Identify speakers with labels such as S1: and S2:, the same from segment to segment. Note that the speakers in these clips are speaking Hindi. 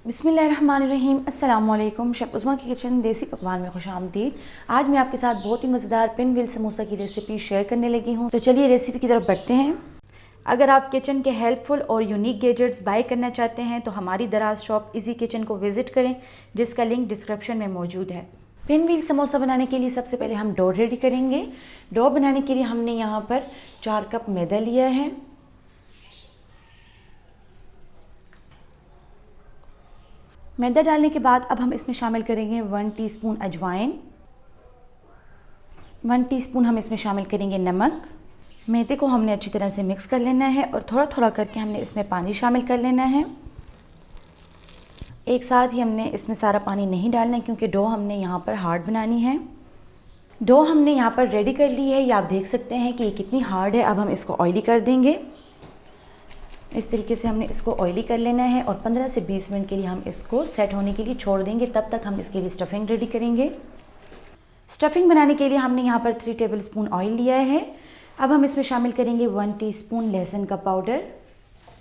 S1: बिस्मिल्लाहिर्रहमानिर्रहीम। अस्सलाम वालेकुम। शेफ़ उस्मा की किचन देसी पकवान में खुशामदीद। आज मैं आपके साथ बहुत ही मज़ेदार पिन व्हील समोसा की रेसिपी शेयर करने लगी हूँ। तो चलिए रेसिपी की तरफ बढ़ते हैं। अगर आप किचन के हेल्पफुल और यूनिक गैजेट्स बाय करना चाहते हैं तो हमारी दराज शॉप इजी किचन को विज़िट करें, जिसका लिंक डिस्क्रिप्शन में मौजूद है। पिन व्हील समोसा बनाने के लिए सबसे पहले हम डो रेडी करेंगे। डो बनाने के लिए हमने यहाँ पर 4 कप मैदा लिया है। मैदा डालने के बाद अब हम इसमें शामिल करेंगे 1 टीस्पून अजवाइन, 1 टीस्पून हम इसमें शामिल करेंगे नमक। मैदे को हमने अच्छी तरह से मिक्स कर लेना है और थोड़ा थोड़ा करके हमने इसमें पानी शामिल कर लेना है। एक साथ ही हमने इसमें सारा पानी नहीं डालना है क्योंकि डो हमने यहाँ पर हार्ड बनानी है। डो हमने यहाँ पर रेडी कर ली है, ये आप देख सकते हैं कि ये कितनी हार्ड है। अब हम इसको ऑयली कर देंगे। इस तरीके से हमने इसको ऑयली कर लेना है और 15 से 20 मिनट के लिए हम इसको सेट होने के लिए छोड़ देंगे। तब तक हम इसके लिए स्टफिंग रेडी करेंगे। स्टफिंग बनाने के लिए हमने यहाँ पर 3 टेबलस्पून ऑयल लिया है। अब हम इसमें शामिल करेंगे 1 टीस्पून लहसुन का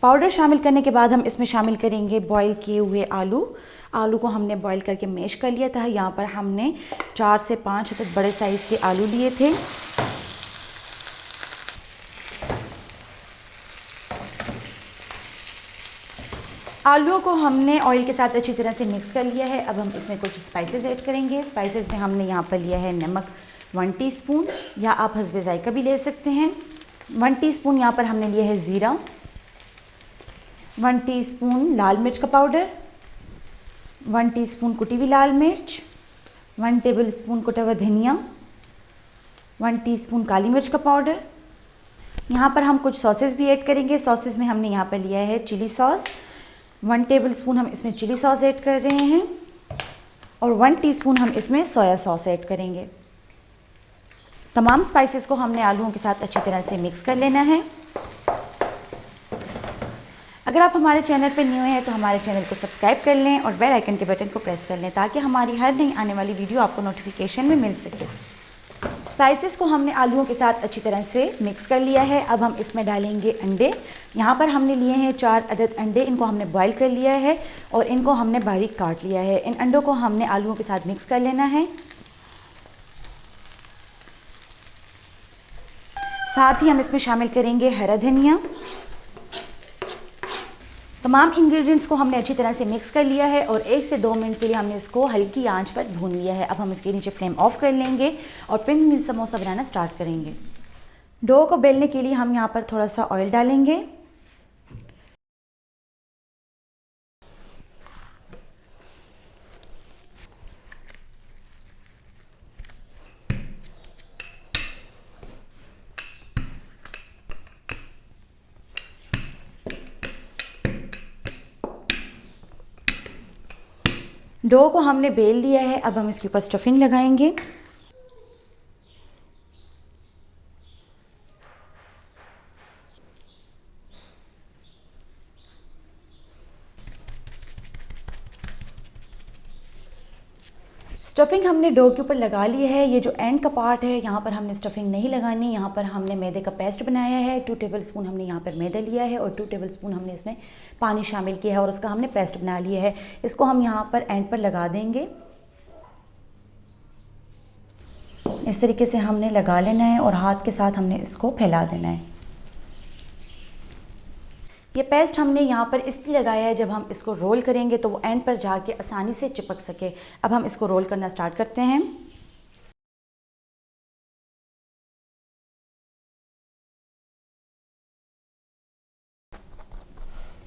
S1: पाउडर शामिल करने के बाद हम इसमें शामिल करेंगे बॉईल किए हुए आलू को हमने बॉईल करके मैश कर लिया था। यहाँ पर हमने 4 से 5 तक बड़े साइज़ के आलू लिए थे। आलूओं को हमने ऑयल के साथ अच्छी तरह से मिक्स कर लिया है। अब हम इसमें कुछ स्पाइसेस ऐड करेंगे। स्पाइसेस में हमने यहाँ पर लिया है नमक 1 टीस्पून, या आप हस्बे जायका भी ले सकते हैं। 1 टीस्पून यहाँ पर हमने लिया है ज़ीरा, 1 टीस्पून लाल मिर्च का पाउडर, 1 टीस्पून कुटी हुई लाल मिर्च, 1 टेबलस्पून कुटा हुआ धनिया, 1 टीस्पून काली मिर्च का पाउडर। यहाँ पर हम कुछ सॉसेस भी ऐड करेंगे। सॉसेस में हमने यहाँ पर लिया है चिली सॉस, 1 टेबलस्पून हम इसमें चिली सॉस ऐड कर रहे हैं और 1 टीस्पून हम इसमें सोया सॉस ऐड करेंगे। तमाम स्पाइसेस को हमने आलूओं के साथ अच्छी तरह से मिक्स कर लेना है। अगर आप हमारे चैनल पर न्यू हैं तो हमारे चैनल को सब्सक्राइब कर लें और बेल आइकन के बटन को प्रेस कर लें ताकि हमारी हर नई आने वाली वीडियो आपको नोटिफिकेशन में मिल सके। स्पाइसेस को हमने आलूओं के साथ अच्छी तरह से मिक्स कर लिया है। अब हम इसमें डालेंगे अंडे। यहाँ पर हमने लिए हैं 4 अदद अंडे। इनको हमने बॉईल कर लिया है और इनको हमने बारीक काट लिया है। इन अंडों को हमने आलूओं के साथ मिक्स कर लेना है। साथ ही हम इसमें शामिल करेंगे हरा धनिया। तमाम इंग्रेडिएंट्स को हमने अच्छी तरह से मिक्स कर लिया है और 1 से 2 मिनट के लिए हमने इसको हल्की आंच पर भून लिया है। अब हम इसके नीचे फ्लेम ऑफ कर लेंगे और पिन व्हील समोसा बनाना स्टार्ट करेंगे। डो को बेलने के लिए हम यहाँ पर थोड़ा सा ऑयल डालेंगे। डो को हमने बेल लिया है। अब हम इसके ऊपर स्टफिंग लगाएंगे। स्टफिंग हमने डो के ऊपर लगा ली है। ये जो एंड का पार्ट है यहाँ पर हमने स्टफिंग नहीं लगानी। यहाँ पर हमने मैदे का पेस्ट बनाया है। 2 टेबलस्पून हमने यहाँ पर मैदा लिया है और 2 टेबलस्पून हमने इसमें पानी शामिल किया है और उसका हमने पेस्ट बना लिया है। इसको हम यहाँ पर एंड पर लगा देंगे। इस तरीके से हमने लगा लेना है और हाथ के साथ हमने इसको फैला देना है। ये पेस्ट हमने यहाँ पर इसलिए लगाया है जब हम इसको रोल करेंगे तो वो एंड पर जाके आसानी से चिपक सके। अब हम इसको रोल करना स्टार्ट करते हैं।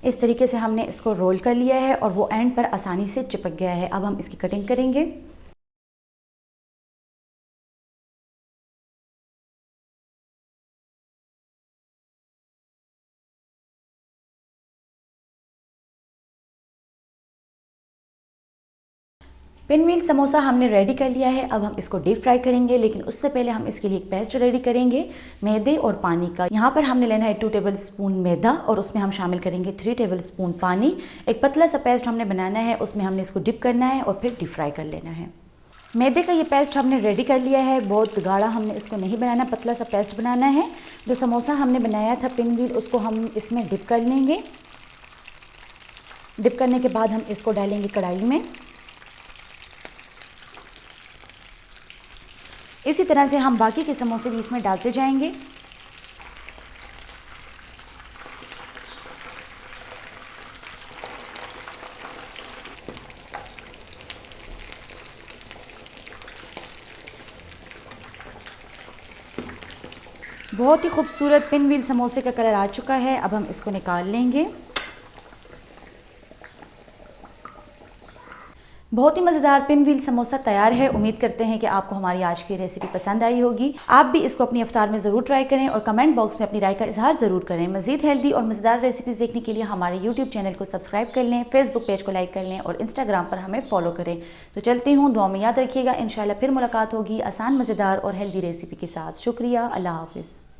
S1: इस तरीके से हमने इसको रोल कर लिया है और वो एंड पर आसानी से चिपक गया है। अब हम इसकी कटिंग करेंगे। पिन व्हील समोसा हमने रेडी कर लिया है। अब हम इसको डीप फ्राई करेंगे, लेकिन उससे पहले हम इसके लिए एक पेस्ट रेडी करेंगे मैदे और पानी का। यहाँ पर हमने लेना है 2 टेबलस्पून मैदा और उसमें हम शामिल करेंगे 3 टेबलस्पून पानी। एक पतला सा पेस्ट हमने बनाना है, उसमें हमने इसको डिप करना है और फिर डीप फ्राई कर लेना है। मैदे का ये पेस्ट हमने रेडी कर लिया है। बहुत गाढ़ा हमने इसको नहीं बनाना, पतला सा पेस्ट बनाना है। जो समोसा हमने बनाया था पिन व्हील, उसको हम इसमें डिप कर लेंगे। डिप करने के बाद हम इसको डालेंगे कढ़ाई में। इसी तरह से हम बाकी के समोसे भी इसमें डालते जाएंगे। बहुत ही खूबसूरत पिन व्हील समोसे का कलर आ चुका है। अब हम इसको निकाल लेंगे। बहुत ही मज़ेदार पिन व्हील समोसा तैयार है। उम्मीद करते हैं कि आपको हमारी आज की रेसिपी पसंद आई होगी। आप भी इसको अपनी इफ्तार में ज़रूर ट्राई करें और कमेंट बॉक्स में अपनी राय का इजहार ज़रूर करें। मज़ीद हेल्दी और मज़ेदार रेसिपीज़ देखने के लिए हमारे यूट्यूब चैनल को सब्सक्राइब कर लें, फेसबुक पेज को लाइक कर लें और इंस्टाग्राम पर हमें फॉलो करें। तो चलती हूँ, दुआ में याद रखिएगा। इंशाल्लाह फिर मुलाकात होगी आसान, मज़ेदार और हेल्दी रेसिपी के साथ। शुक्रिया, अल्लाह हाफ़िज़।